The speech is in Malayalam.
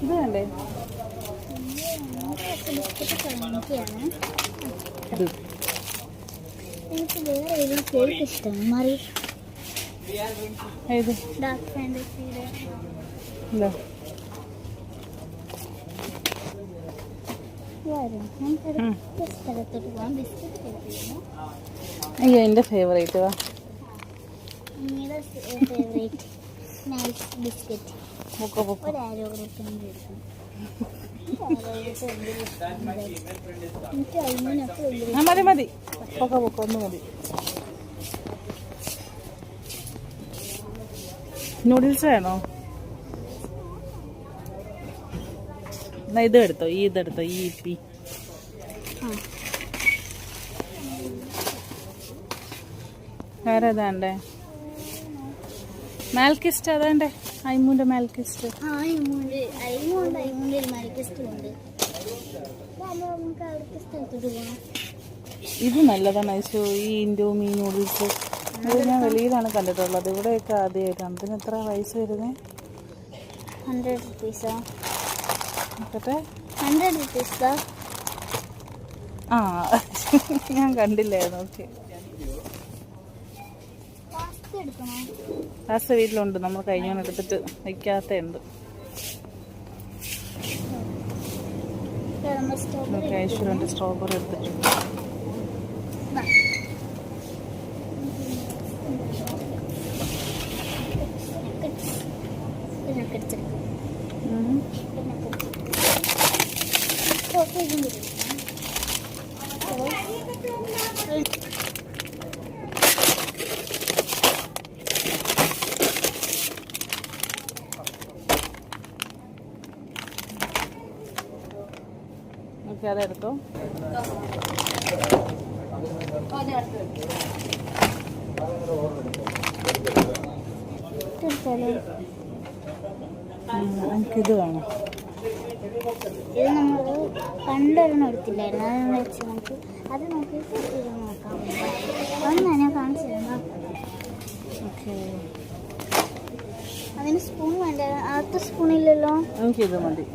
ഇത് വേണ്ടേ? എനിക്ക് വേറെ ഏതൊരു കേക്ക് ഇഷ്ടം മാറി ഏത് ഡാർക്ക് ഫാൻറ്റസിയുടെ ഇല്ല. സ്ഥലത്തോട്ട് പോകാം. ബിസ്ക്കറ്റ് കഴിക്കുന്നു. അയ്യോ എൻ്റെ ഫേവറേറ്റ് വാ. ഫേവറേറ്റ് നൈസ് ബിസ്ക്കറ്റ് പൊക്ക പൊക്ക. ഒരു ആരോഗ്യം എടുക്കും. എനിക്ക് അയിമനൊക്കെ ആ മതി മതി. പൊക്ക പൊക്ക ഒന്ന് മതി. നൂഡിൽസ് വേണോ? എന്നാ ഇതെടുത്തോ, ഇതെടുത്തോ, ഈ ഇപ്പി. വേറെ ഏതാണ്ടേ? മാൽക്കിസ്റ്റ് അതാണ്ടേ? അയിമൂൻ്റെ മാൽക്കിസ്റ്റ്. അയിമുണ്ട് ഒരു മാൽക്കിസ്റ്റ് ഉണ്ട്. നമുക്ക് അവിടുത്തെ സ്ഥലത്തോട്ട് പോകാം. ഇത് നല്ലതാണ് ഐശു. ഈ ഇൻഡോമി നൂഡിൽസ് ഇത് ഞാൻ വെളിയിലാണ് കണ്ടിട്ടുള്ളത്. ഇവിടെയൊക്കെ ആദ്യമായിട്ടാണ്. ഇതിന് എത്ര പൈസ വരുന്നത്? 100 rupees. നോക്കട്ടെ. 100 rupees. ആ ഞാൻ കണ്ടില്ലായിരുന്നു. ഓക്കെ, പാസ്ത വീട്ടിലുണ്ട്. നമ്മൾ കഴിഞ്ഞ എടുത്തിട്ട് വയ്ക്കാത്തുണ്ട്. ഐശ്വര്യൻ്റെ സ്ട്രോബെറി എടുത്തിട്ടുണ്ട്. ഓക്കെ, അതെടുത്തോ. എനിക്കിത് വേണം. ഇത് നമ്മൾ പണ്ടൊരെണ്ണം എടുത്തില്ലായിരുന്നു. അത് വെച്ച് നമുക്ക് അത് നോക്കിയിട്ട് ഇത് നോക്കാം. ഒന്ന് ഞാൻ കാണിച്ചു തരാം. ഓക്കെ, അതിന് സ്പൂൺ വേണ്ട. അടുത്ത സ്പൂണില്ലല്ലോ. എനിക്കിത് മതി.